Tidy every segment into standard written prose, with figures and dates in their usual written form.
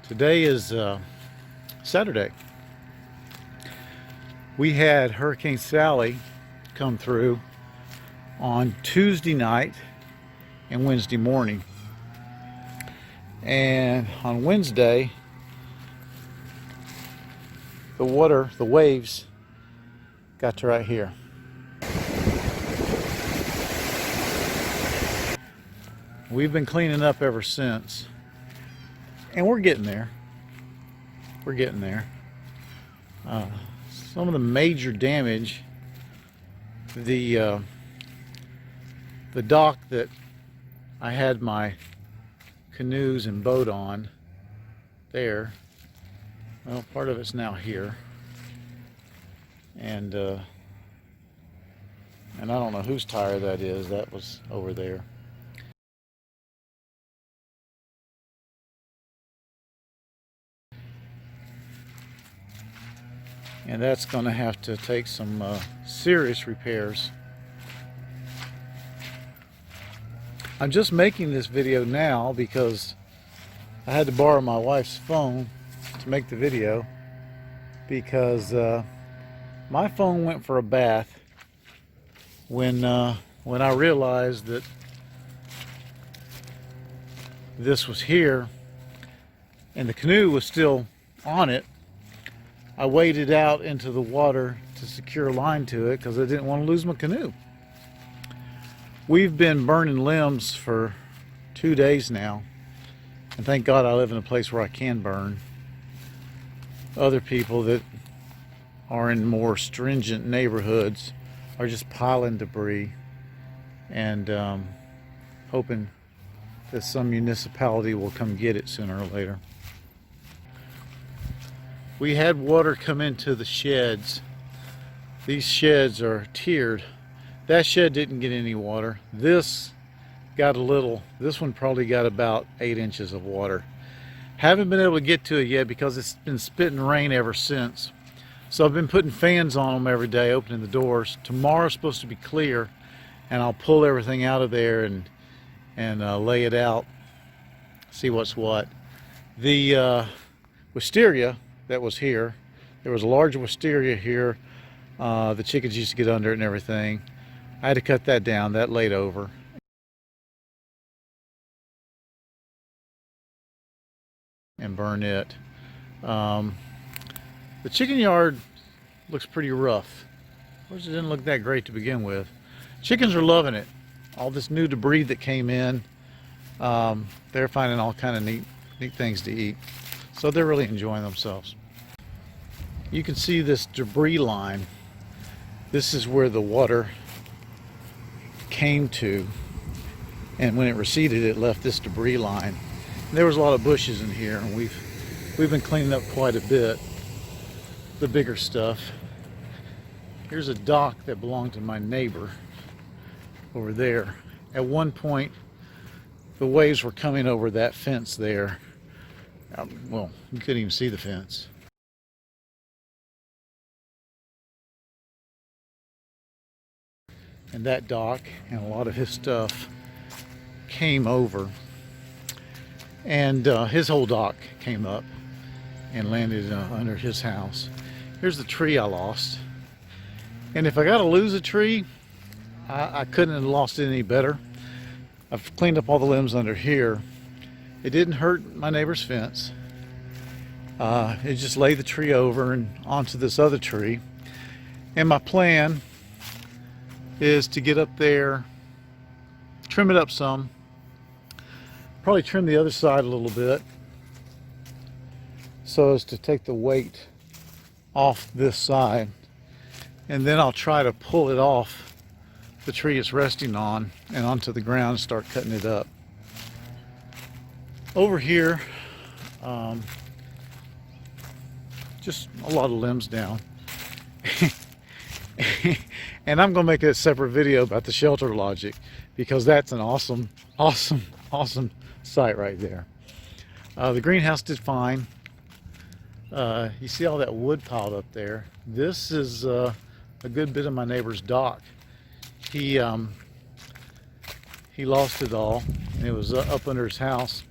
Today is Saturday. We had Hurricane Sally come through on Tuesday night and Wednesday morning. And on Wednesday, the waves got to right here. We've been cleaning up ever since. And we're getting there. We're getting there. Some of the major damage, the dock that I had my canoes and boat on there, well, part of it's now here. And I don't know whose tire that is. That was over there. And that's going to have to take some serious repairs. I'm just making this video now because I had to borrow my wife's phone to make the video, because my phone went for a bath when I realized that this was here and the canoe was still on it. I waded out into the water to secure a line to it because I didn't want to lose my canoe. We've been burning limbs for 2 days now, and thank God I live in a place where I can burn. Other people that are in more stringent neighborhoods are just piling debris and hoping that some municipality will come get it sooner or later. We had water come into the sheds. These sheds are tiered. That shed didn't get any water. This got a little. This one probably got about 8 inches of water. Haven't been able to get to it yet because it's been spitting rain ever since. So I've been putting fans on them every day, opening the doors. Tomorrow's supposed to be clear, and I'll pull everything out of there and lay it out, see what's what. The wisteria that was here, there was a large wisteria here. The chickens used to get under it and everything. I had to cut that down. That laid over. And burn it. The chicken yard looks pretty rough. Of course, it didn't look that great to begin with. Chickens are loving it. All this new debris that came in, they're finding all kind of neat things to eat. So they're really enjoying themselves. You can see this debris line. This is where the water came to, and when it receded, it left this debris line. And there was a lot of bushes in here, and we've been cleaning up quite a bit, the bigger stuff. Here's a dock that belonged to my neighbor over there. At one point, the waves were coming over that fence there. Well, you couldn't even see the fence. And that dock and a lot of his stuff came over. And his whole dock came up and landed under his house. Here's the tree I lost. And if I got to lose a tree, I couldn't have lost it any better. I've cleaned up all the limbs under here. It didn't hurt my neighbor's fence. It just laid the tree over and onto this other tree. And my plan is to get up there, trim it up some, probably trim the other side a little bit so as to take the weight off this side, and then I'll try to pull it off the tree it's resting on and onto the ground and start cutting it up. Over here, just a lot of limbs down. And I'm going to make a separate video about the shelter logic, because that's an awesome site right there. The greenhouse did fine. You see all that wood piled up there. This is a good bit of my neighbor's dock. He lost it all, and it was up under his house.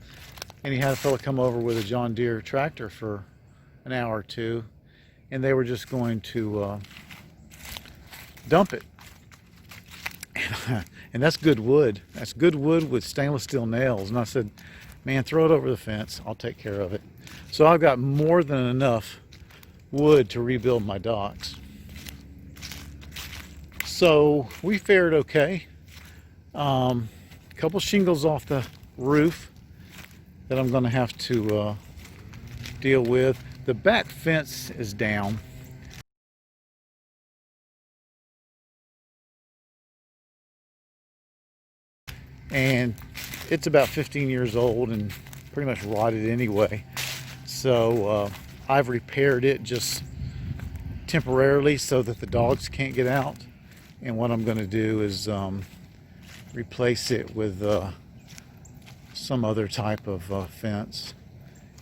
and he had a fella come over with a John Deere tractor for an hour or two, and they were just going to dump it. And that's good wood. That's good wood with stainless steel nails. And I said, man, throw it over the fence. I'll take care of it. So I've got more than enough wood to rebuild my docks. So we fared okay. A couple shingles off the roof that I'm going to have to deal with. The back fence is down. And it's about 15 years old and pretty much rotted anyway. So I've repaired it just temporarily so that the dogs can't get out. And what I'm going to do is replace it with some other type of fence.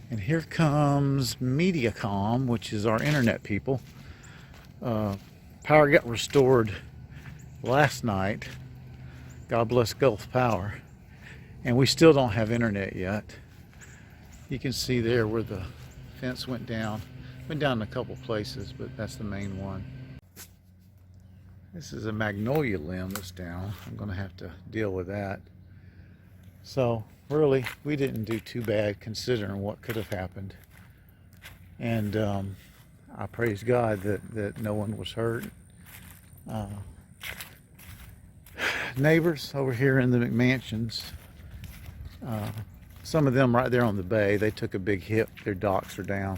And here comes Mediacom, which is our internet people. Power got restored last night. God bless Gulf Power. And we still don't have internet yet. You can see there where the fence went down. Went down in a couple places, but that's the main one. This is a magnolia limb that's down. I'm going to have to deal with that. So really, we didn't do too bad considering what could have happened. And I praise God that no one was hurt. Neighbors over here in the McMansions, some of them right there on the bay, they took a big hit. Their docks are down.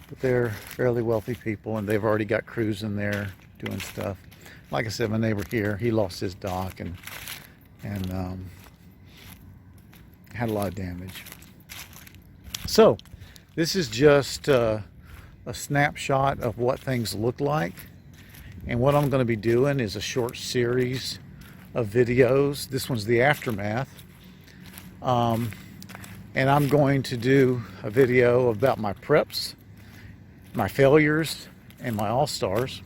But they're fairly wealthy people, and they've already got crews in there doing stuff. Like I said, my neighbor here, he lost his dock and had a lot of damage. So this is just a snapshot of what things look like. And what I'm going to be doing is a short series of videos. This one's the aftermath. And I'm going to do a video about my preps, my failures, and my all-stars.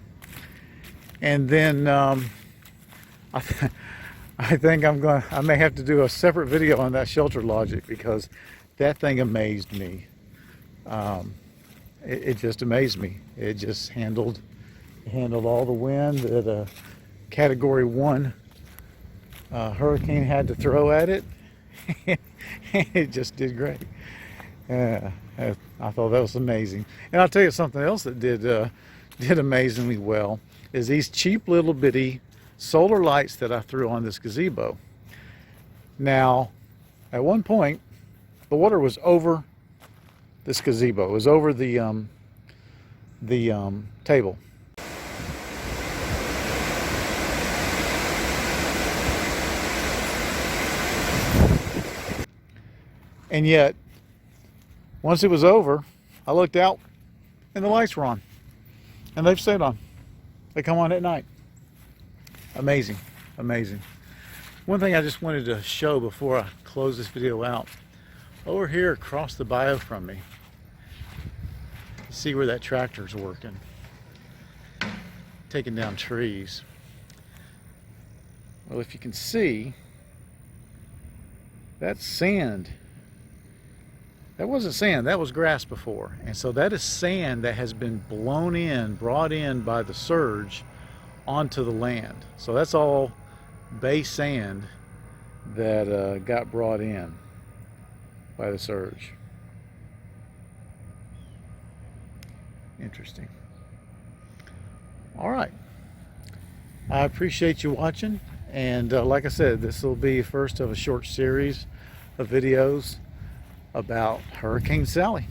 And then I think I may have to do a separate video on that Shelter Logic, because that thing amazed me. It just amazed me. It just handled all the wind that a Category 1 hurricane had to throw at it. It just did great. I thought that was amazing. And I'll tell you something else that did amazingly well is these cheap little bitty solar lights that I threw on this gazebo. Now, at one point, the water was over this gazebo. It was over the table. And yet, once it was over, I looked out and the lights were on. And they've stayed on. They come on at night. Amazing, amazing. One thing I just wanted to show before I close this video out. Over here across the bayou from me, you see where that tractor's working. Taking down trees. Well, if you can see, that's sand. That wasn't sand, that was grass before. And so that is sand that has been brought in by the surge onto the land. So that's all bay sand that got brought in by the surge. Interesting. All right. I appreciate you watching. And like I said, this will be first of a short series of videos about Hurricane Sally.